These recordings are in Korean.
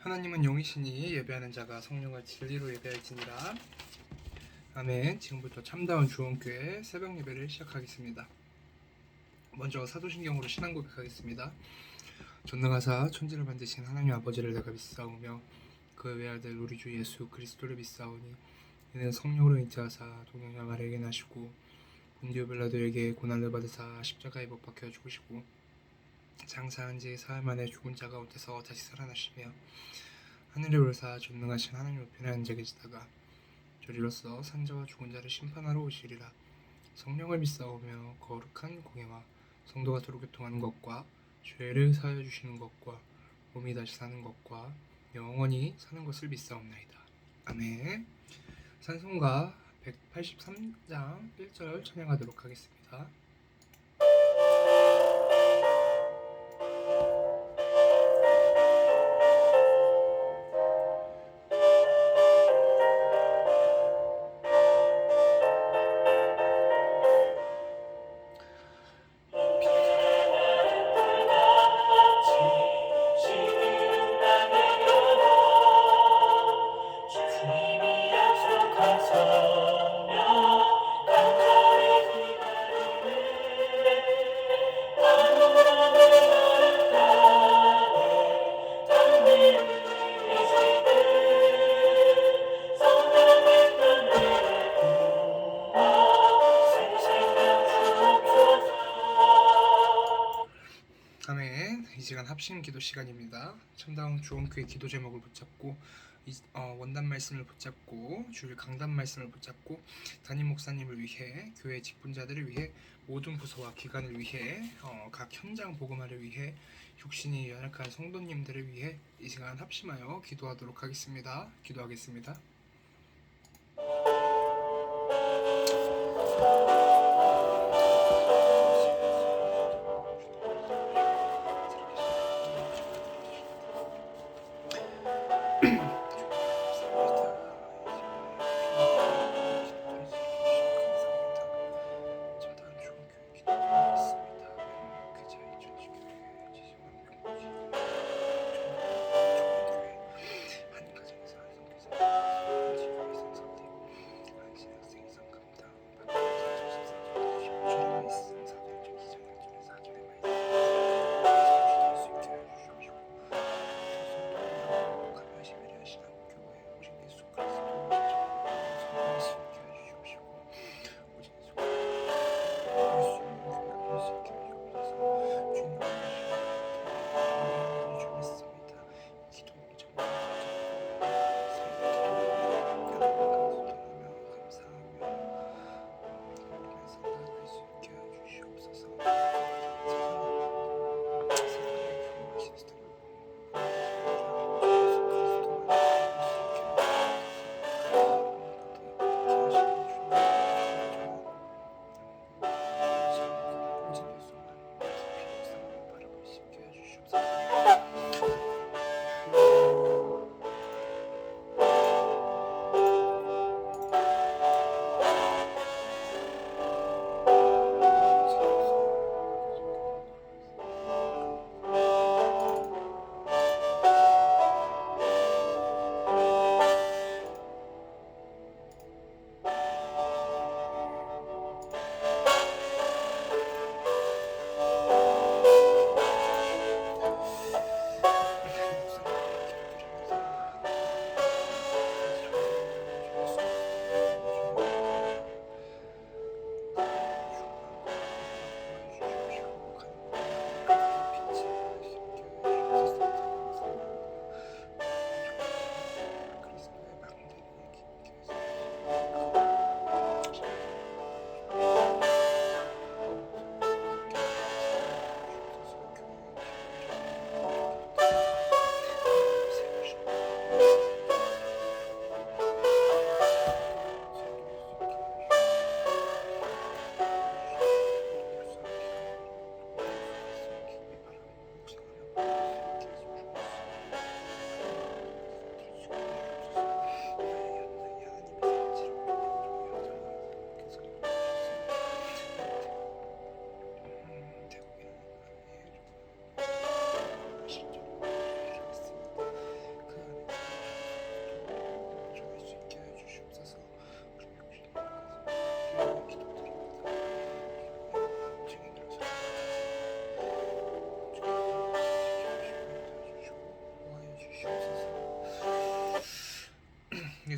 하나님은 영이시니 예배하는 자가 성령과 진리로 예배할지니라. 아멘. 지금부터 참다운 주원교회 새벽 예배를 시작하겠습니다. 먼저 사도신경으로 신앙 고백하겠습니다. 전능하사 천지를 만드신 하나님 아버지를 내가 믿사오며 그 외아들 우리 주 예수 그리스도를 믿사오니 이는 성령으로 인자하사 동행자 마리아에게 나시고 본디오 빌라도에게 고난을 받으사 십자가에 못 박혀 죽으시고 장사한 지 사흘 만에 죽은 자 가운데서 다시 살아나시며 하늘에 오르사 전능하신 하나님 우편에 앉아 계시다가 저리로서 산자와 죽은 자를 심판하러 오시리라. 성령을 믿사오며 거룩한 공예와 성도가 서로 교통하는 것과 죄를 사하여 주시는 것과 몸이 다시 사는 것과 영원히 사는 것을 믿사옵나이다. 아멘. 찬송가 183장 1절 찬양하도록 하겠습니다. 아멘. 이 시간 합심 기도 시간입니다. 참다운 주원교회 기도 제목을 붙잡고 원단 말씀을 붙잡고 주일 강단 말씀을 붙잡고 담임 목사님을 위해 교회 직분자들을 위해 모든 부서와 기관을 위해 각 현장 복음화를 위해 육신이 연약한 성도님들을 위해 이 시간 합심하여 기도하도록 하겠습니다. 기도하겠습니다.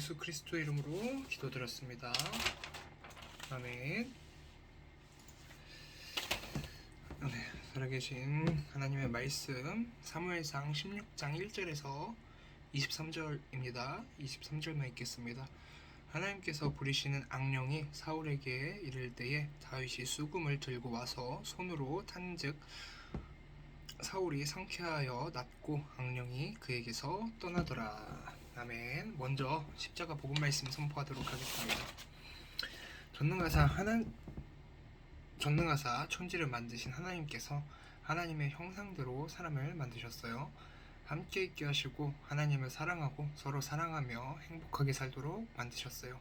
예수 그리스도 이름으로 기도드렸습니다. 아멘. 네, 살아계신 하나님의 말씀 사무엘상 16장 1절에서 23절입니다. 23절만 읽겠습니다. 하나님께서 부리시는 악령이 사울에게 이를 때에 다윗이 수금을 들고 와서 손으로 탄즉 사울이 상쾌하여 낫고 악령이 그에게서 떠나더라. 아멘. 먼저 십자가 복음 말씀 선포하도록 하겠습니다. 전능하사 천지를 만드신 하나님께서 하나님의 형상대로 사람을 만드셨어요. 함께 있게 하시고 하나님을 사랑하고 서로 사랑하며 행복하게 살도록 만드셨어요.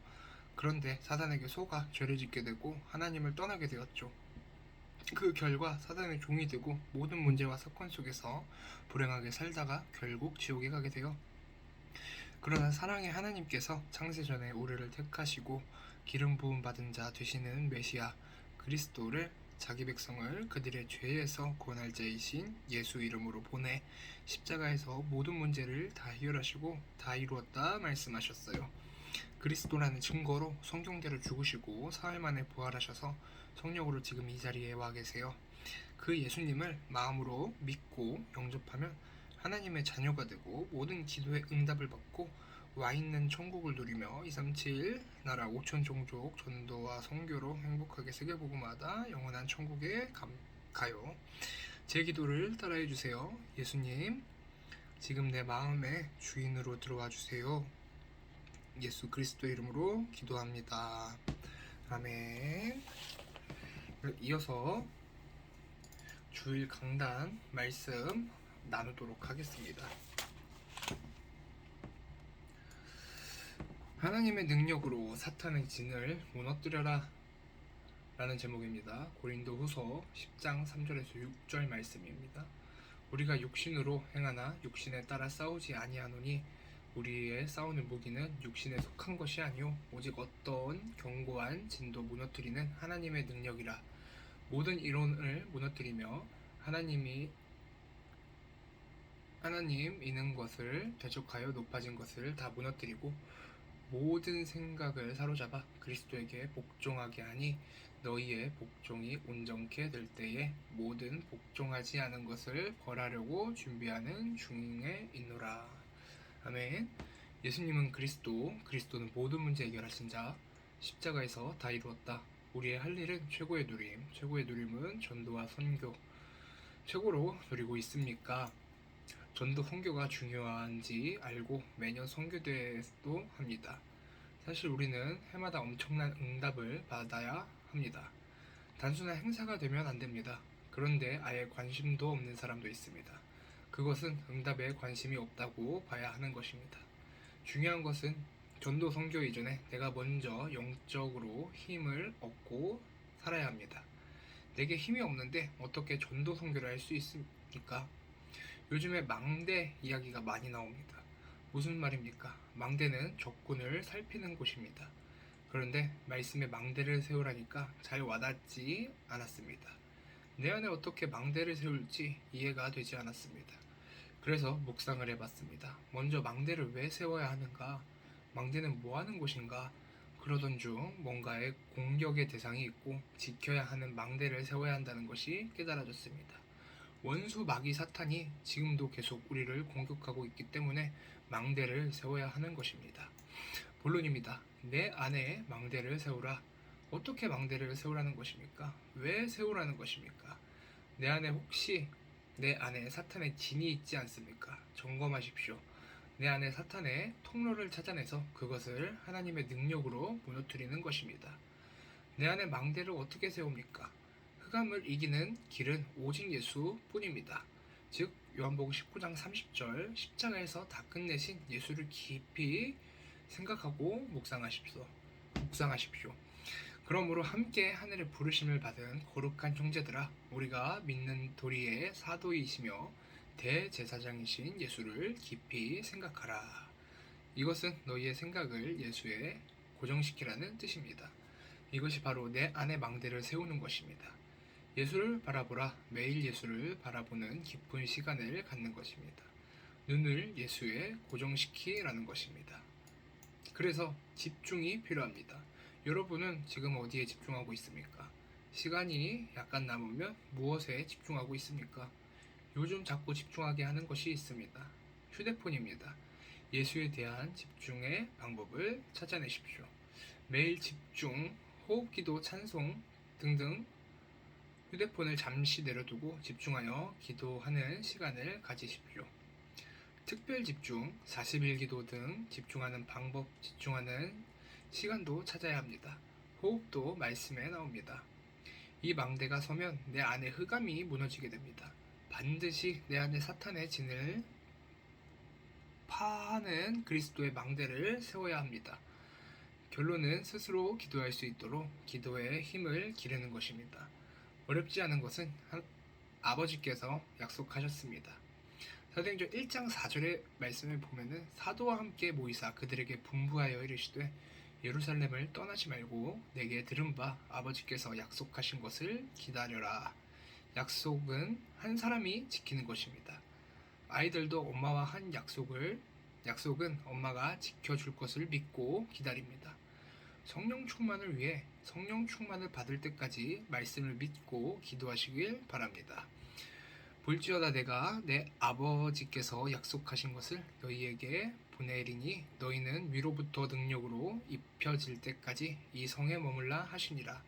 그런데 사단에게 속아 죄를 짓게 되고 하나님을 떠나게 되었죠. 그 결과 사단의 종이 되고 모든 문제와 사건 속에서 불행하게 살다가 결국 지옥에 가게 돼요. 그러나 사랑의 하나님께서 창세전에 우리를 택하시고 기름 부음 받은 자 되시는 메시아 그리스도를 자기 백성을 그들의 죄에서 구원할 자이신 예수 이름으로 보내 십자가에서 모든 문제를 다 해결하시고 다 이루었다 말씀하셨어요. 그리스도라는 증거로 성경대로 죽으시고 사흘 만에 부활하셔서 성령으로 지금 이 자리에 와 계세요. 그 예수님을 마음으로 믿고 영접하면 하나님의 자녀가 되고 모든 기도의 응답을 받고 와 있는 천국을 누리며 237 나라 5천 종족 전도와 선교로 행복하게 세계복음하다 영원한 천국에 가요. 제 기도를 따라해 주세요. 예수님, 지금 내 마음의 주인으로 들어와 주세요. 예수 그리스도 이름으로 기도합니다. 아멘. 이어서 주일 강단 말씀 나누도록 하겠습니다. 하나님의 능력으로 사탄의 진을 무너뜨려라 라는 제목입니다. 고린도 후서 10장 3절에서 6절 말씀입니다. 우리가 육신으로 행하나 육신에 따라 싸우지 아니하노니 우리의 싸우는 무기는 육신에 속한 것이 아니오 오직 어떤 견고한 진도 무너뜨리는 하나님의 능력이라. 모든 이론을 무너뜨리며 하나님 있는 것을 대적하여 높아진 것을 다 무너뜨리고 모든 생각을 사로잡아 그리스도에게 복종하게 하니 너희의 복종이 온전케 될 때에 모든 복종하지 않은 것을 벌하려고 준비하는 중에 있노라. 아멘. 예수님은 그리스도는 모든 문제 해결하신 자, 십자가에서 다 이루었다. 우리의 할 일은 최고의 누림은 전도와 선교. 최고로 누리고 있습니까? 전도 선교가 중요한지 알고 매년 선교대회도 합니다. 사실 우리는 해마다 엄청난 응답을 받아야 합니다. 단순한 행사가 되면 안 됩니다. 그런데 아예 관심도 없는 사람도 있습니다. 그것은 응답에 관심이 없다고 봐야 하는 것입니다. 중요한 것은 전도 선교 이전에 내가 먼저 영적으로 힘을 얻고 살아야 합니다. 내게 힘이 없는데 어떻게 전도 선교를 할 수 있습니까? 요즘에 망대 이야기가 많이 나옵니다. 무슨 말입니까? 망대는 적군을 살피는 곳입니다. 그런데 말씀에 망대를 세우라니까 잘 와닿지 않았습니다. 내 안에 어떻게 망대를 세울지 이해가 되지 않았습니다. 그래서 묵상을 해봤습니다. 먼저 망대를 왜 세워야 하는가? 망대는 뭐 하는 곳인가? 그러던 중 뭔가의 공격의 대상이 있고 지켜야 하는 망대를 세워야 한다는 것이 깨달아졌습니다. 원수 마귀 사탄이 지금도 계속 우리를 공격하고 있기 때문에 망대를 세워야 하는 것입니다. 본론입니다. 내 안에 망대를 세우라. 어떻게 망대를 세우라는 것입니까? 왜 세우라는 것입니까? 내 안에 혹시 내 안에 사탄의 진이 있지 않습니까? 점검하십시오. 내 안에 사탄의 통로를 찾아내서 그것을 하나님의 능력으로 무너뜨리는 것입니다. 내 안에 망대를 어떻게 세웁니까? 흑암을 이기는 길은 오직 예수뿐입니다. 즉 요한복음 19장 30절 십자가에서 다 끝내신 예수를 깊이 생각하고 묵상하십시오. 그러므로 함께 하늘의 부르심을 받은 거룩한 형제들아, 우리가 믿는 도리의 사도이시며 대제사장이신 예수를 깊이 생각하라. 이것은 너희의 생각을 예수에 고정시키라는 뜻입니다. 이것이 바로 내 안에 망대를 세우는 것입니다. 예수를 바라보라. 매일 예수를 바라보는 깊은 시간을 갖는 것입니다. 눈을 예수에 고정시키라는 것입니다. 그래서 집중이 필요합니다. 여러분은 지금 어디에 집중하고 있습니까? 시간이 약간 남으면 무엇에 집중하고 있습니까? 요즘 자꾸 집중하게 하는 것이 있습니다. 휴대폰입니다. 예수에 대한 집중의 방법을 찾아내십시오. 매일 집중, 호흡기도, 찬송 등등 휴대폰을 잠시 내려두고 집중하여 기도하는 시간을 가지십시오. 특별 집중, 40일 기도 등 집중하는 방법, 집중하는 시간도 찾아야 합니다. 호흡도 말씀에 나옵니다. 이 망대가 서면 내 안에 흑암이 무너지게 됩니다. 반드시 내 안에 사탄의 진을 파하는 그리스도의 망대를 세워야 합니다. 결론은 스스로 기도할 수 있도록 기도의 힘을 기르는 것입니다. 어렵지 않은 것은 아버지께서 약속하셨습니다. 사도행전 1장 4절의 말씀을 보면은 사도와 함께 모이사 그들에게 분부하여 이르시되 예루살렘을 떠나지 말고 내게 들은 바 아버지께서 약속하신 것을 기다려라. 약속은 한 사람이 지키는 것입니다. 아이들도 엄마와 한 약속은 엄마가 지켜줄 것을 믿고 기다립니다. 성령 충만을 위해 성령 충만을 받을 때까지 말씀을 믿고 기도하시길 바랍니다. 볼지어다 내가 내 아버지께서 약속하신 것을 너희에게 보내리니 너희는 위로부터 능력으로 입혀질 때까지 이 성에 머물라 하시니라.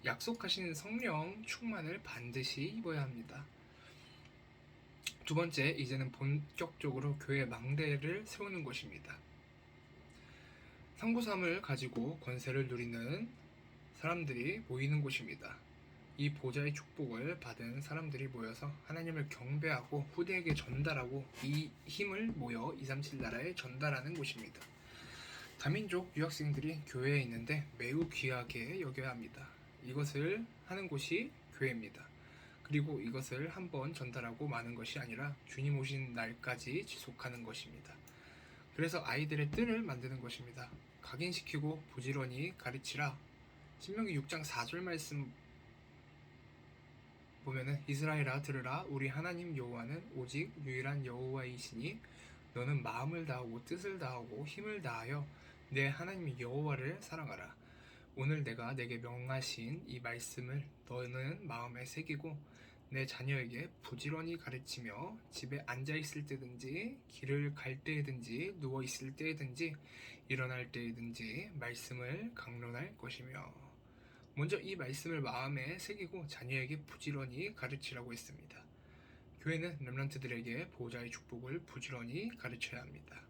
약속하신 성령 충만을 반드시 입어야 합니다. 두 번째, 이제는 본격적으로 교회 망대를 세우는 것입니다. 상부삼을 가지고 권세를 누리는 사람들이 모이는 곳입니다. 이 보좌의 축복을 받은 사람들이 모여서 하나님을 경배하고 후대에게 전달하고 이 힘을 모여 237 나라에 전달하는 곳입니다. 다민족 유학생들이 교회에 있는데 매우 귀하게 여겨야 합니다. 이것을 하는 곳이 교회입니다. 그리고 이것을 한번 전달하고 마는 것이 아니라 주님 오신 날까지 지속하는 것입니다. 그래서 아이들의 뜰을 만드는 것입니다. 각인시키고 부지런히 가르치라. 신명기 6장 4절 말씀 보면은 이스라엘아 들으라 우리 하나님 여호와는 오직 유일한 여호와이시니 너는 마음을 다하고 뜻을 다하고 힘을 다하여 내 하나님 여호와를 사랑하라. 오늘 내가 내게 명하신 이 말씀을 너는 마음에 새기고 내 자녀에게 부지런히 가르치며 집에 앉아있을 때든지 길을 갈 때든지 누워있을 때든지 일어날 때든지 말씀을 강론할 것이며 먼저 이 말씀을 마음에 새기고 자녀에게 부지런히 가르치라고 했습니다. 교회는 렘넌트들에게 보호자의 축복을 부지런히 가르쳐야 합니다.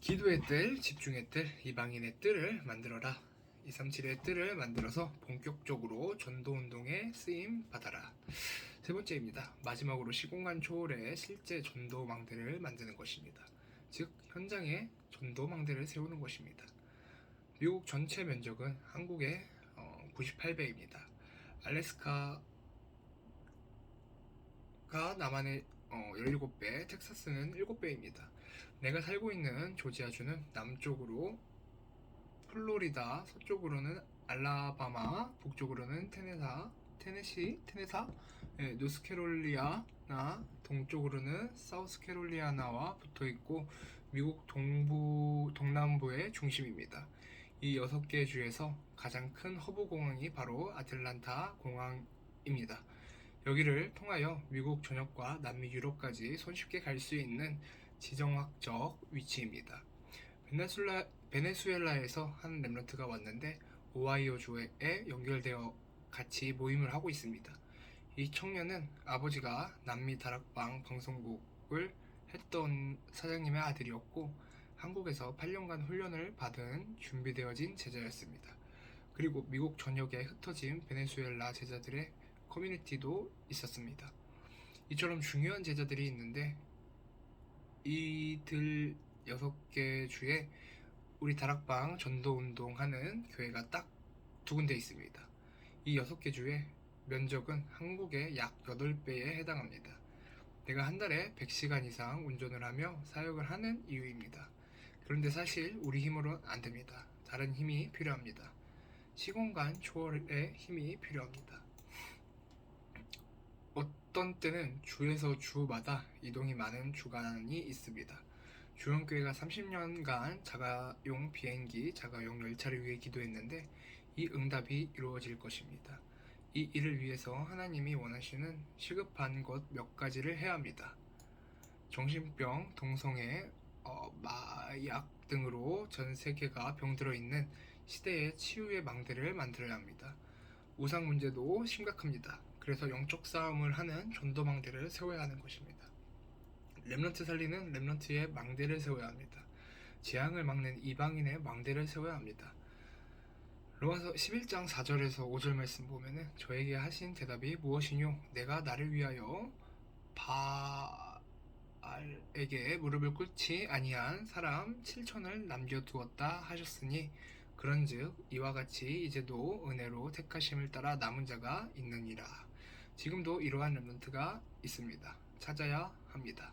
기도의 뜰, 집중의 뜰, 이방인의 뜰을 만들어라. 237의 뜰을 만들어서 본격적으로 전도운동에 쓰임 받아라. 세 번째입니다. 마지막으로 시공간 초월의 실제 전도망대를 만드는 것입니다. 즉 현장에 전도망대를 세우는 것입니다. 미국 전체 면적은 한국의 98배입니다. 알래스카가 남한의 17배, 텍사스는 7배입니다. 내가 살고 있는 조지아주는 남쪽으로 플로리다, 서쪽으로는 알라바마, 북쪽으로는 테네사, 노스캐롤리아나, 동쪽으로는 사우스캐롤리아나와 붙어있고 미국 동남부의 중심입니다. 이 6개 주에서 가장 큰 허브 공항이 바로 아틀란타 공항입니다. 여기를 통하여 미국 전역과 남미 유럽까지 손쉽게 갈 수 있는 지정학적 위치입니다. 베네수엘라에서 한 렘넌트가 왔는데 오하이오주에 연결되어 같이 모임을 하고 있습니다. 이 청년은 아버지가 남미 다락방 방송국을 했던 사장님의 아들이었고 한국에서 8년간 훈련을 받은 준비되어진 제자였습니다. 그리고 미국 전역에 흩어진 베네수엘라 제자들의 커뮤니티도 있었습니다. 이처럼 중요한 제자들이 있는데 이들 6개 주에 우리 다락방 전도운동 하는 교회가 딱 2군데 있습니다. 이 6개 주의 면적은 한국의 약 8배에 해당합니다. 내가 한 달에 100시간 이상 운전을 하며 사역을 하는 이유입니다. 그런데 사실 우리 힘으로는 안 됩니다. 다른 힘이 필요합니다. 시공간 초월의 힘이 필요합니다. 어떤 때는 주에서 주마다 이동이 많은 주간이 있습니다. 주원교회가 30년간 자가용 비행기, 자가용 열차를 위해 기도했는데 이 응답이 이루어질 것입니다. 이 일을 위해서 하나님이 원하시는 시급한 것 몇 가지를 해야 합니다. 정신병, 동성애, 마약 등으로 전 세계가 병들어 있는 시대의 치유의 망대를 만들어야 합니다. 우상 문제도 심각합니다. 그래서 영적 싸움을 하는 전도망대를 세워야 하는 것입니다. 렘넌트 살리는 렘넌트의 망대를 세워야 합니다. 재앙을 막는 이방인의 망대를 세워야 합니다. 로마서 11장 4절에서 5절 말씀 보면은 저에게 하신 대답이 무엇이뇨? 내가 나를 위하여 바알에게 무릎을 꿇지 아니한 사람 7천을 남겨두었다 하셨으니 그런즉 이와 같이 이제도 은혜로 택하심을 따라 남은 자가 있느니라. 지금도 이러한 렘넌트가 있습니다. 찾아야 합니다.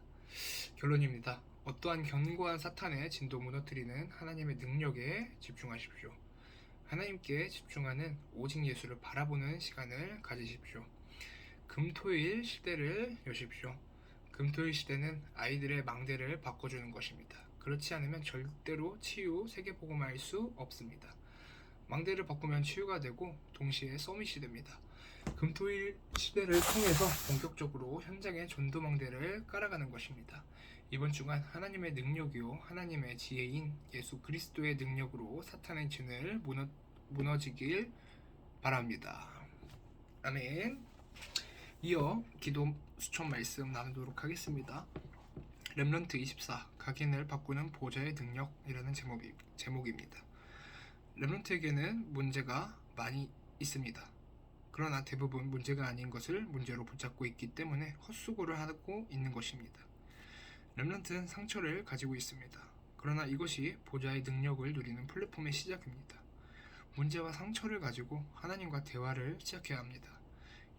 결론입니다. 어떠한 견고한 사탄의 진도 무너뜨리는 하나님의 능력에 집중하십시오. 하나님께 집중하는 오직 예수를 바라보는 시간을 가지십시오. 금토일 시대를 여십시오. 금토일 시대는 아이들의 망대를 바꿔주는 것입니다. 그렇지 않으면 절대로 치유, 세계복음화할 수 없습니다. 망대를 바꾸면 치유가 되고 동시에 서밋이 됩니다. 금토일 시대를 통해서 본격적으로 현장의 전도망대를 깔아가는 것입니다. 이번 주간 하나님의 능력이요 하나님의 지혜인 예수 그리스도의 능력으로 사탄의 진을 무너지길 바랍니다. 아멘. 이어 기도 수천 말씀 나누도록 하겠습니다. 렘넌트 24 각인을 바꾸는 보좌의 능력이라는 제목입니다. 렘넌트에게는 문제가 많이 있습니다. 그러나 대부분 문제가 아닌 것을 문제로 붙잡고 있기 때문에 헛수고를 하고 있는 것입니다. 렘넌트는 상처를 가지고 있습니다. 그러나 이것이 보좌의 능력을 누리는 플랫폼의 시작입니다. 문제와 상처를 가지고 하나님과 대화를 시작해야 합니다.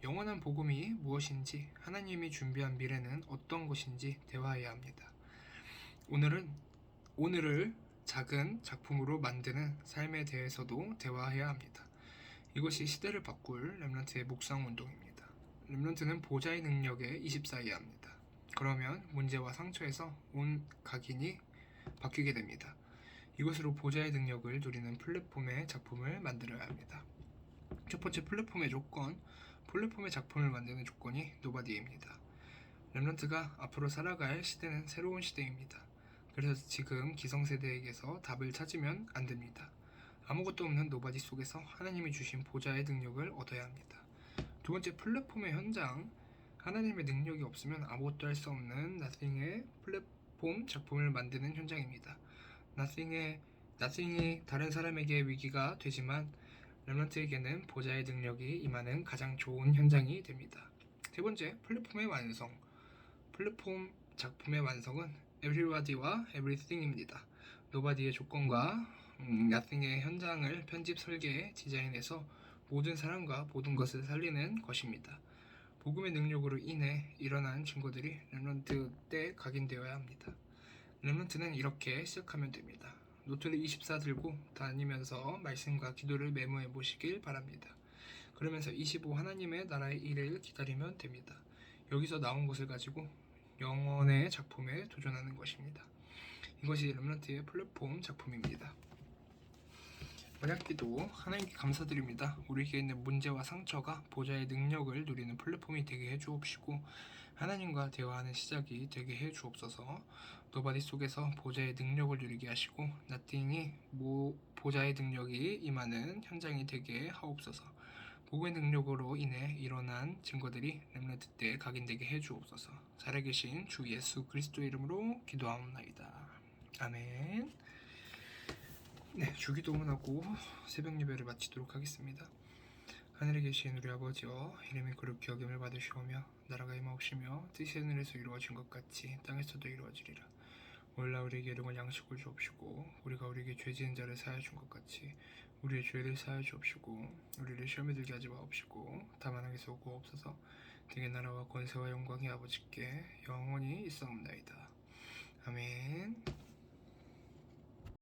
영원한 복음이 무엇인지, 하나님이 준비한 미래는 어떤 것인지 대화해야 합니다. 오늘을 작은 작품으로 만드는 삶에 대해서도 대화해야 합니다. 이것이 시대를 바꿀 렘넌트의 묵상 운동입니다. 렘넌트는 보좌의 능력에 24해야 합니다. 그러면 문제와 상처에서 온 각인이 바뀌게 됩니다. 이것으로 보좌의 능력을 누리는 플랫폼의 작품을 만들어야 합니다. 첫 번째 플랫폼의 작품을 만드는 조건이 노바디입니다. 렘넌트가 앞으로 살아갈 시대는 새로운 시대입니다. 그래서 지금 기성세대에게서 답을 찾으면 안 됩니다. 아무것도 없는 노바디 속에서 하나님이 주신 보좌의 능력을 얻어야 합니다. 두 번째 플랫폼의 현장, 하나님의 능력이 없으면 아무것도 할 수 없는 nothing의 플랫폼 작품을 만드는 현장입니다. nothing이 다른 사람에게 위기가 되지만 렘넌트에게는 보좌의 능력이 임하는 가장 좋은 현장이 됩니다. 세 번째, 플랫폼의 완성. 플랫폼 작품의 완성은 everybody와 everything입니다. nobody의 조건과 nothing의 현장을 편집, 설계, 디자인해서 모든 사람과 모든 것을 살리는 것입니다. 복음의 능력으로 인해 일어난 증거들이 렘넌트 때 각인되어야 합니다. 렘넌트는 이렇게 시작하면 됩니다. 노트를 24 들고 다니면서 말씀과 기도를 메모해 보시길 바랍니다. 그러면서 25 하나님의 나라의 일을 기다리면 됩니다. 여기서 나온 것을 가지고 영혼의 작품에 도전하는 것입니다. 이것이 렘넌트의 플랫폼 작품입니다. 언약기도 하나님께 감사드립니다. 우리에게 있는 문제와 상처가 보좌의 능력을 누리는 플랫폼이 되게 해주옵시고 하나님과 대화하는 시작이 되게 해주옵소서. 노바디 속에서 보좌의 능력을 누리게 하시고 나띵이 보좌의 능력이 임하는 현장이 되게 하옵소서. 복음의 능력으로 인해 일어난 증거들이 렘넌트 때 각인되게 해주옵소서. 살아계신 주 예수 그리스도의 이름으로 기도하옵나이다. 아멘. 네, 주기도문하고 새벽 예배를 마치도록 하겠습니다. 하늘에 계신 우리 아버지여, 이름이 거룩히 여김을 받으시오며 나라가 임하옵시며 뜻이 하늘에서 이루어진 것 같이 땅에서도 이루어지리라. 오늘날 우리에게 일용할 양식을 주옵시고 우리가 우리에게 죄 지은 자를 사하여 준 것 같이 우리의 죄를 사하여 주옵시고 우리를 시험에 들게 하지 마옵시고 다만 악에서 구하옵소서. 등의 나라와 권세와 영광이 아버지께 영원히 있사옵나이다.